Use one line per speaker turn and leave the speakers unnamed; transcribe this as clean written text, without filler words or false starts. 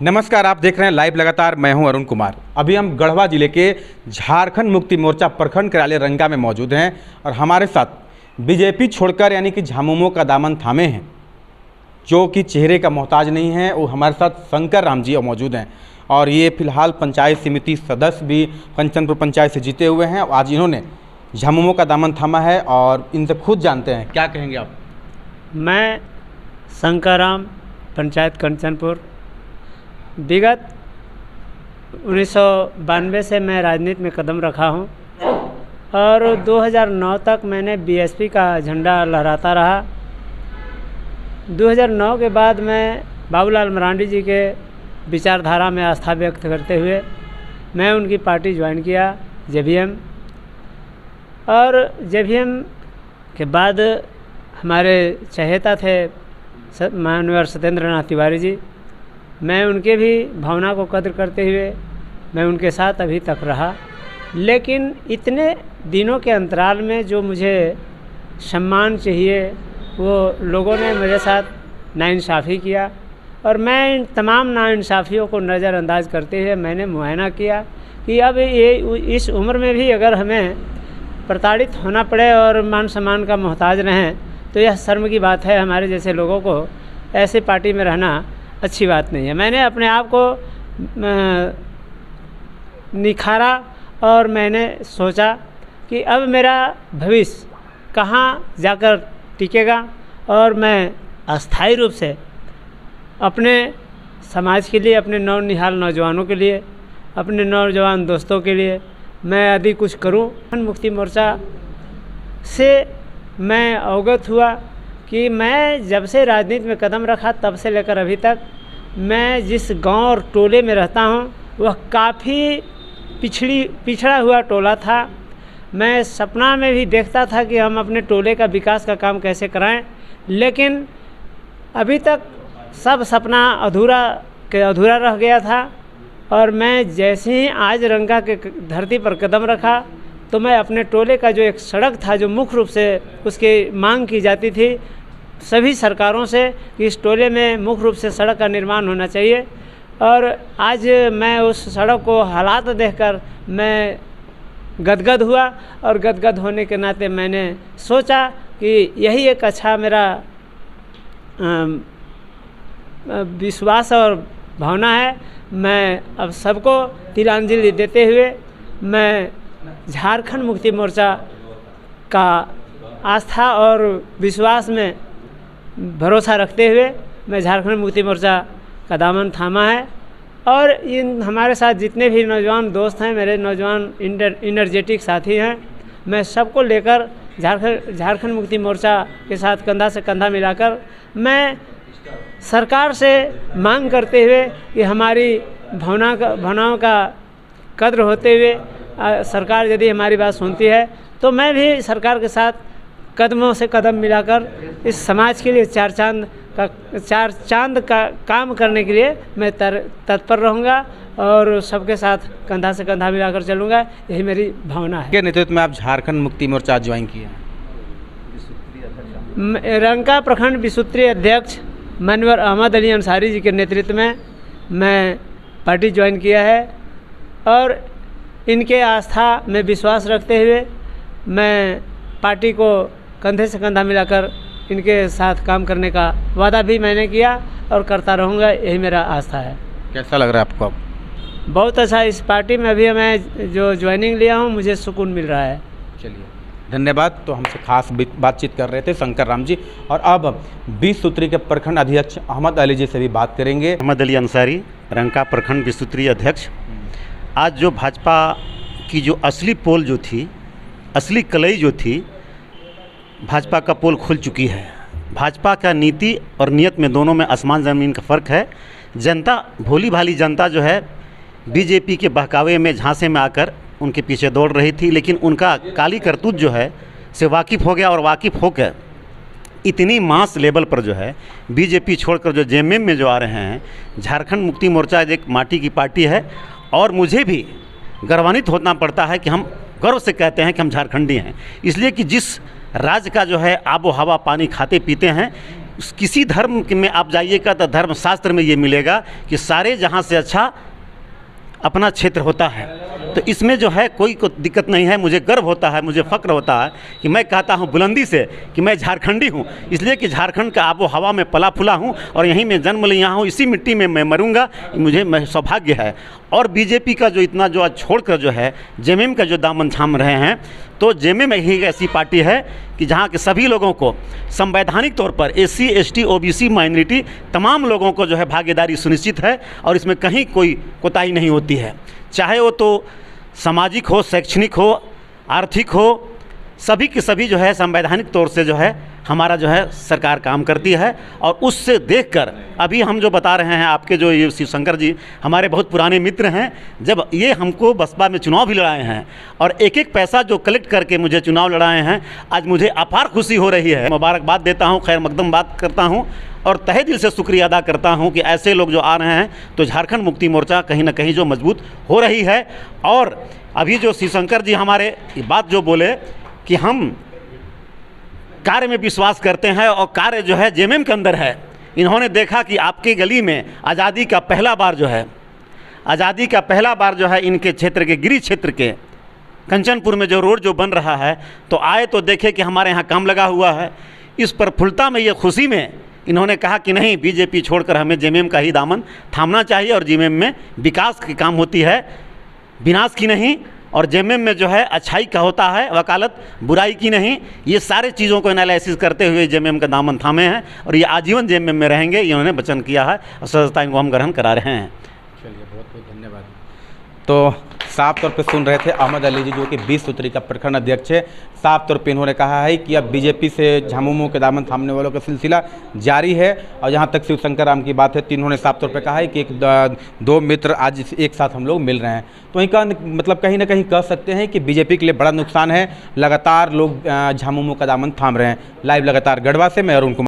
नमस्कार, आप देख रहे हैं लाइव लगातार। मैं हूं अरुण कुमार। अभी हम गढ़वा जिले के झारखंड मुक्ति मोर्चा प्रखंड कार्यालय रंका में मौजूद हैं और हमारे साथ बीजेपी छोड़कर यानी कि झामुमो का दामन थामे हैं, जो कि चेहरे का मोहताज नहीं है। वो हमारे साथ शंकर राम जी मौजूद हैं और ये फिलहाल पंचायत समिति सदस्य भी कंचनपुर पंचायत से जीते हुए हैं। आज इन्होंने झामुमो का दामन थामा है और इनसे खुद जानते हैं क्या कहेंगे आप।
मैं शंकर राम, पंचायत कंचनपुर। विगत 1992 से मैं राजनीति में कदम रखा हूं और 2009 तक मैंने बीएसपी का झंडा लहराता रहा। 2009 के बाद मैं बाबूलाल मरांडी जी के विचारधारा में आस्था व्यक्त करते हुए मैं उनकी पार्टी ज्वाइन किया, जेवीएम। और जेवीएम के बाद हमारे चहेता थे माननीय सत्येंद्र नाथ तिवारी जी। मैं उनके भी भावना को कद्र करते हुए मैं उनके साथ अभी तक रहा। लेकिन इतने दिनों के अंतराल में जो मुझे सम्मान चाहिए वो लोगों ने मेरे साथ नाइंसाफ़ी किया और मैं इन तमाम नाइंसाफ़ियों को नज़रअंदाज करते हुए मैंने मुआयना किया कि अब ये इस उम्र में भी अगर हमें प्रताड़ित होना पड़े और मान सम्मान का मोहताज रहें तो यह शर्म की बात है। हमारे जैसे लोगों को ऐसे पार्टी में रहना अच्छी बात नहीं है। मैंने अपने आप को निखारा और मैंने सोचा कि अब मेरा भविष्य कहाँ जाकर टिकेगा और मैं अस्थायी रूप से अपने समाज के लिए, अपने नौनिहाल नौजवानों के लिए, अपने नौजवान दोस्तों के लिए मैं यदि कुछ करूं। मुक्ति मोर्चा से मैं अवगत हुआ कि मैं जब से राजनीति में कदम रखा तब से लेकर अभी तक मैं जिस गांव और टोले में रहता हूं वह काफ़ी पिछड़ा हुआ टोला था। मैं सपना में भी देखता था कि हम अपने टोले का विकास का काम कैसे कराएं, लेकिन अभी तक सब सपना अधूरा रह गया था। और मैं जैसे ही आज रंगा के धरती पर कदम रखा तो मैं अपने टोले का जो एक सड़क था, जो मुख्य रूप से उसकी मांग की जाती थी सभी सरकारों से कि इस टोले में मुख्य रूप से सड़क का निर्माण होना चाहिए, और आज मैं उस सड़क को हालात देखकर मैं गदगद हुआ। और गदगद होने के नाते मैंने सोचा कि यही एक अच्छा मेरा विश्वास और भावना है। मैं अब सबको तिलांजलि देते हुए मैं झारखंड मुक्ति मोर्चा का आस्था और विश्वास में भरोसा रखते हुए मैं झारखंड मुक्ति मोर्चा का दामन थामा है। और इन हमारे साथ जितने भी नौजवान दोस्त हैं, मेरे नौजवान इनर्जेटिक साथी हैं, मैं सबको लेकर झारखंड मुक्ति मोर्चा के साथ कंधा से कंधा मिलाकर मैं सरकार से मांग करते हुए कि हमारी भावनाओं का कद्र होते हुए सरकार यदि हमारी बात सुनती है तो मैं भी सरकार के साथ कदमों से कदम मिलाकर इस समाज के लिए चार चांद का काम करने के लिए मैं तत्पर रहूँगा और सबके साथ कंधा से कंधा मिलाकर चलूँगा। यही मेरी भावना है।
के नेतृत्व में आप झारखंड मुक्ति मोर्चा ज्वाइन किया?
रंका प्रखंड विसूत्रीय अध्यक्ष माननीय अहमद अली अंसारी जी के नेतृत्व में मैं पार्टी ज्वाइन किया है और इनके आस्था में विश्वास रखते हुए मैं पार्टी को कंधे से कंधा मिलाकर इनके साथ काम करने का वादा भी मैंने किया और करता रहूँगा। यही मेरा आस्था है।
कैसा लग रहा है आपको अब?
बहुत अच्छा। इस पार्टी में अभी मैं जो ज्वाइनिंग लिया हूँ मुझे सुकून मिल रहा है।
चलिए, धन्यवाद। तो हमसे खास बातचीत कर रहे थे शंकर राम जी। और अब 20 सूत्री के प्रखंड अध्यक्ष अहमद अली जी से भी बात करेंगे।
अहमद अली अंसारी, रंका प्रखंड 20 सूत्री अध्यक्ष। आज जो भाजपा की जो असली पोल जो थी, असली कलई जो थी, भाजपा का पोल खुल चुकी है। भाजपा का नीति और नियत में दोनों में आसमान ज़मीन का फ़र्क है। जनता, भोली भाली जनता जो है बीजेपी के बहकावे में, झांसे में आकर उनके पीछे दौड़ रही थी, लेकिन उनका काली करतूत जो है से वाकिफ़ हो गया और वाकिफ़ होकर इतनी मास लेवल पर जो है बीजेपी छोड़कर जो जेएमएम में जो आ रहे हैं। झारखंड मुक्ति मोर्चा एक माटी की पार्टी है और मुझे भी गर्वान्वित होना पड़ता है कि हम गर्व से कहते हैं कि हम झारखंडी हैं, इसलिए कि जिस राज्य का जो है आबो हवा पानी खाते पीते हैं, किसी धर्म में आप जाइएगा तो धर्मशास्त्र में ये मिलेगा कि सारे जहाँ से अच्छा अपना क्षेत्र होता है। तो इसमें जो है कोई दिक्कत नहीं है। मुझे गर्व होता है, मुझे फ़ख्र होता है कि मैं कहता हूँ बुलंदी से कि मैं झारखंडी हूँ, इसलिए कि झारखंड का आबो हवा में पला फूला हूँ और यहीं में जन्म लिया हूँ, इसी मिट्टी में मैं मरूंगा, मुझे सौभाग्य है। और बीजेपी का जो इतना जो आज छोड़कर जो है जेएमएम का जो दामन थाम रहे हैं, तो जेएमएम ही ऐसी पार्टी है कि जहाँ के सभी लोगों को संवैधानिक तौर पर एससी, एसटी, ओबीसी, माइनॉरिटी तमाम लोगों को जो है भागीदारी सुनिश्चित है और इसमें कहीं कोई कोताही नहीं होती है। चाहे वो तो सामाजिक हो, शैक्षणिक हो, आर्थिक हो, सभी के सभी जो है संवैधानिक तौर से जो है हमारा जो है सरकार काम करती है। और उससे देखकर अभी हम जो बता रहे हैं आपके जो ये शिवशंकर जी हमारे बहुत पुराने मित्र हैं, जब ये हमको बसपा में चुनाव भी लड़ाए हैं और एक एक पैसा जो कलेक्ट करके मुझे चुनाव लड़ाए हैं, आज मुझे अपार खुशी हो रही है। मुबारकबाद देता हूँ, खैर मकदम बात करता हूँ और तहे दिल से शुक्रिया अदा करता हूँ कि ऐसे लोग जो आ रहे हैं तो झारखंड मुक्ति मोर्चा कहीं ना कहीं जो मजबूत हो रही है। और अभी जो शिवशंकर जी हमारे बात जो बोले कि हम कार्य में विश्वास करते हैं और कार्य जो है जेएमएम के अंदर है। इन्होंने देखा कि आपकी गली में आज़ादी का पहला बार जो है इनके क्षेत्र के गिरी क्षेत्र के कंचनपुर में जो रोड जो बन रहा है, तो आए तो देखे कि हमारे यहाँ काम लगा हुआ है। इस प्रफुल्लता में, ये खुशी में इन्होंने कहा कि नहीं, बीजेपी छोड़कर हमें जेएमएम का ही दामन थामना चाहिए और जेएमएम में विकास की काम होती है, विनाश की नहीं। और जेएमएम में जो है अच्छाई का होता है, वकालत बुराई की नहीं। ये सारे चीज़ों को एनालिसिस करते हुए जेएमएम का दामन थामे हैं और ये आजीवन जेएमएम में रहेंगे, इन्होंने वचन किया है और सदस्यता इनको हम ग्रहण करा रहे हैं।
चलिए, बहुत बहुत धन्यवाद। तो साफ तौर पे सुन रहे थे अहमद अली जी, जो कि 20 सूत्री का प्रखंड अध्यक्ष है। साफ तौर पे इन्होंने कहा है कि अब बीजेपी से झामुमो के दामन थामने वालों का सिलसिला जारी है। और जहाँ तक शिवशंकर राम की बात है, तो इन्होंने साफ तौर पे कहा है कि दो मित्र आज एक साथ हम लोग मिल रहे हैं। तो इनका मतलब कहीं ना कहीं कह सकते हैं कि बीजेपी के लिए बड़ा नुकसान है। लगातार लोग झामुमो का दामन थाम रहे हैं। लाइव लगातार गढ़वा से मैं अरुण कुमार।